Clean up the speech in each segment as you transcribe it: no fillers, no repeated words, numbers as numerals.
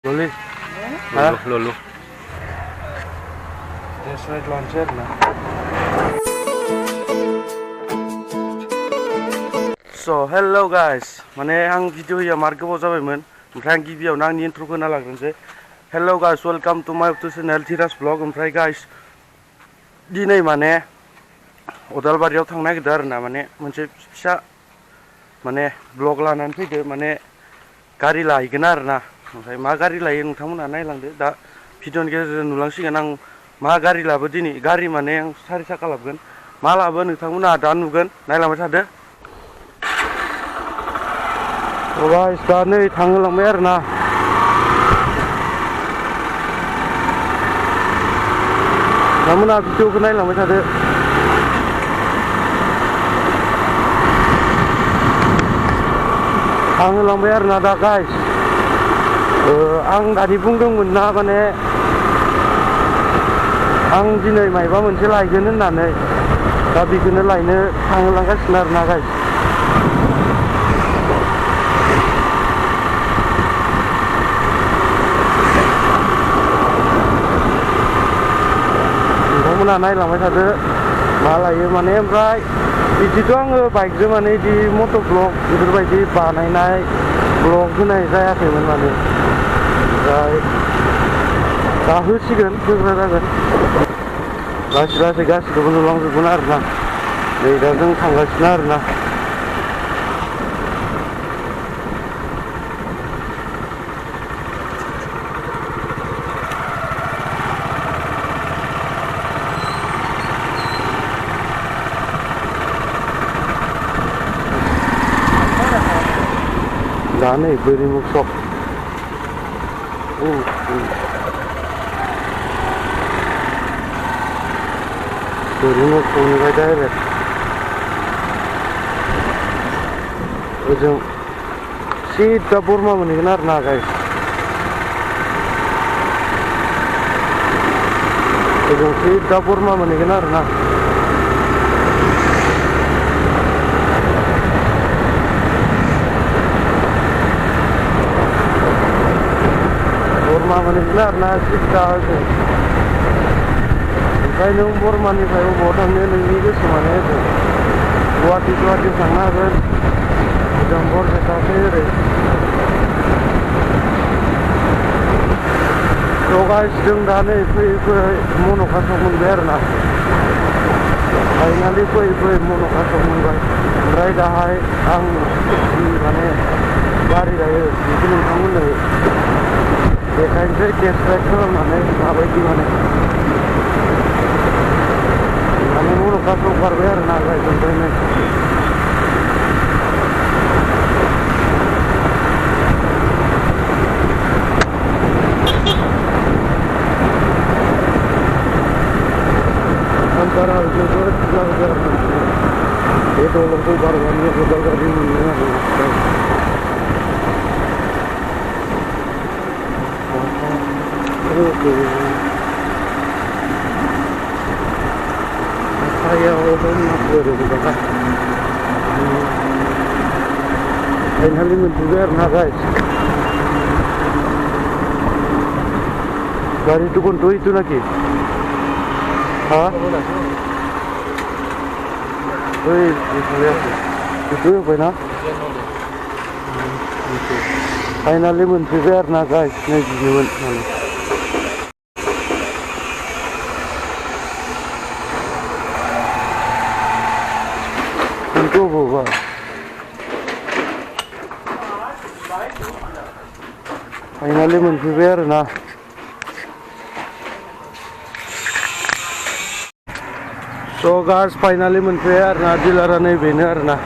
Loli. Lulu. Test ride launcher na. So hello guys, माने आं video होया मार गोबाव जाबायमोन ओमफ्राय आं गिबियावनो आंनि इन्ट्रोखौ होना लाग्रोनोसै। हेलो गाइस, वेलकम टू माय यूट्यूब चैनल धीराज ब्लॉग। ओमफ्राय गाइस दिनै माने अदालबारियाव थांनो नागिरदों आरोना, माने मोनसे फिसा माने ब्लग लानानै फैदो, माने गारि लायगोन आरोना। ओमफ्राय मा गारि लायो नोंथांमोना नायलांदो, दा भिडिअनि गेजेरजों नुलांसिगोन आं मा गारि लाबो दिनै। गारि माने आं 4 साखा लाबोगोन, मा लाबो नोंथांमोना दा नुगोन, नायलांबाय थादो। गाइस दा नै थांहोलांबाय आरोना। नोंथांमोना भिडिअखौ नायलांबाय थादो। थांहोलांबाय आरोना दा गाइस। आं दानि बुंदोंमोन ना माने आं दिनै मायबा मोनसे लायगोन होननानै, दा बेखौनो लायनो थांहोलांगासिनो आरोना गाइस। नोंथांमोना नायलांबाय थादो मा लायो माने। ओमफ्राय बिदिथ' आङो बाइकजों माने बिदि मट' ब्लग बेफोरबायदि बानायनाय ब्लग होनाय जायाखैमोन माने। ओमफ्राय दा होसिगोन, होग्रा जागोन लासै लासै गासिखौबो नुलांजोबगोन आरोना। नै दा जों थांगासिनो आरोना। दा नै बोरिमुख सक बोरिमुख सकनिफ्राय डाइरेक्ट ओजों सिदा बरमा मोनहैगोन आरोना गाइस। ओजों सिदा बरमा मोनहैगोन आरोना। बरमा मोनहैगोन आरोना सिदा ओजों। ओमफ्राय नों बरमानिफ्राय बबाव थांनो नोंनि गोसो, माने ओजों गुवाहाटि थांनो हागोन, ओजों बरपेटाखै ओरै। थ' गाइस जों दा नै फैयै फैयै मन'का सक मोनबाय आरोना। फाइनालि फैयै फैयै मन'का सक मोनबाय। ओमफ्राय दाहाय आं माने गारि लायो बेखौ नोंथांमोननो देखायनोसै, टेस्ट राइड खालामनानै माबायदि माने मन'का सक बारबाय आरोना गाइस। ओमफ्राय नै बारा जोबोद जाबाय आरोना। बे दलंखौ बारबानो अदालबारि मोनो आरोना। फाइनालि मोनफैबाय आरोना गाइस। गारि दुकान तो itu lagi. Hah? Wih, itu lihat. Itu apa na? Finally मोनफैबाय आरोना गाइस। नै बिदिमोन माने। Itu apa? Finally मोनफैबाय आरोना। स' गाइस फाइनालि मोनफैबाय आरोना। डिलारा नैबेनो आरोना।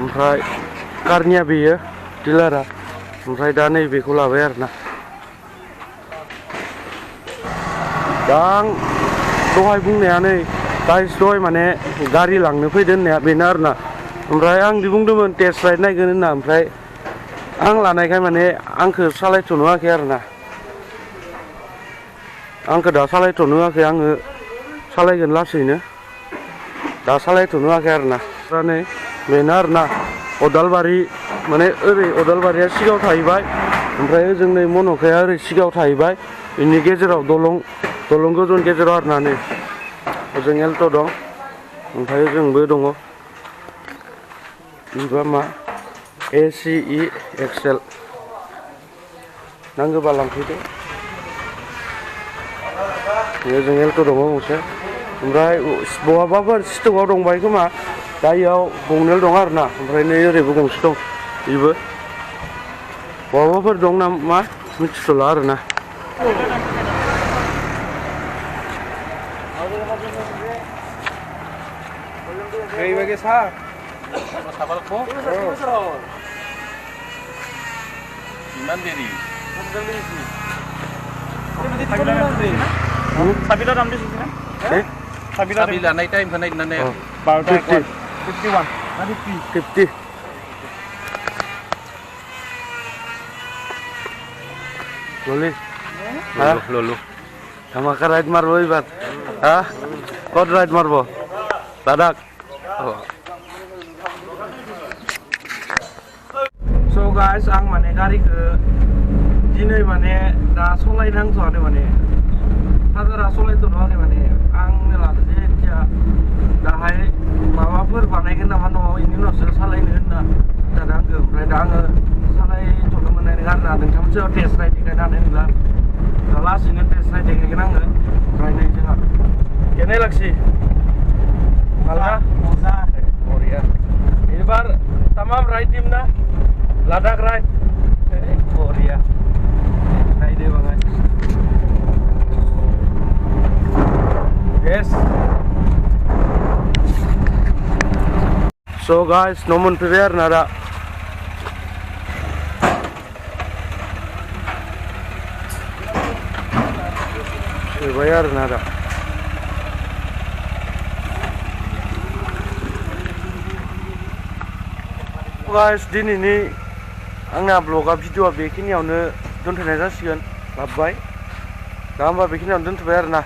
ओमफ्राय कारनिया बेयो डिलारा। ओमफ्राय दा नैबेखौ लाबाय आरोना। दा आं दहाय बुंनाया नै गाइस, दहाय माने गारि लांनो फैदो होननाया बेनो आरोना। ओमफ्राय आं दि बुंदोंमोन टेस्ट राइड नायगोन होनना, ओमफ्राय आं लानायखाय माने आंखौ सालायथ'नो होआखै आरोना। आंखौ दा सालायथ'नो होआखै, आङो सालायगोन लासैनो, दा सालायथ'नो होआखै आरोना। दा नै बेनो आरोना अदालबारि, माने ओरै अदालबारिया सिगाङाव थाहैबाय, ओमफ्राय ओजों नै मन'काया ओरै सिगाङाव थाहैबाय बेनि गेजेराव दलं गोजौनि गेजेराव आरोना नै ओजों एल्ट' दं ओमफ्राय ओजोंबो दङ बेबा मा ACE XL नांगौबा लांफैदो ओजों एल्ट' दङ गंसे ओमफ्राय बहाबाफोर स्टकआव दंबाय खोमा दा इयाव गंनैल' दं आरोना ओमफ्राय नै ओरैबो गंसे दं बेबो बहाबाफोर दं नामा मिथिथ'ला आरोना Sabila dalam di sini kan? Sabila naik time kan naik nane. 51 Nanti 50 boleh Lulu. Sama ka ride marbo ibat ha kod ride marbo Ladakh so guys ang mane gari ke dinai mane da solai nang so ade mane hadara solai to no ade mane ang nela de dia da hai माबाफोर बानायगोन नामा न'आव इनि उनावसो सालायनो होनना दादांगो ओमफ्राय दा आङो सालायथ'नो मोननाय नङा आरोना नोंथांमोनसो टेस्ट राइड देखायनो हानाय नंला दा लासैनो टेस्ट राइड देखायगोन आङो ओमफ्राय नै जोंहा केनाय लागसि माला मजा बरिया एबार तमाम राइड टीम ना लादाख राइड बरिया नायदो बाङाय yes so guys no मोनफैबाय आरोना दा फैबाय आरोना दा guys दिनैनि आंना ब्लगा भिडिअआ बेखिनियावनो दोनथ'नाय जासिगोन लाबबाय दा होमबा बेखिनियावनो दोनथ'बाय आरोना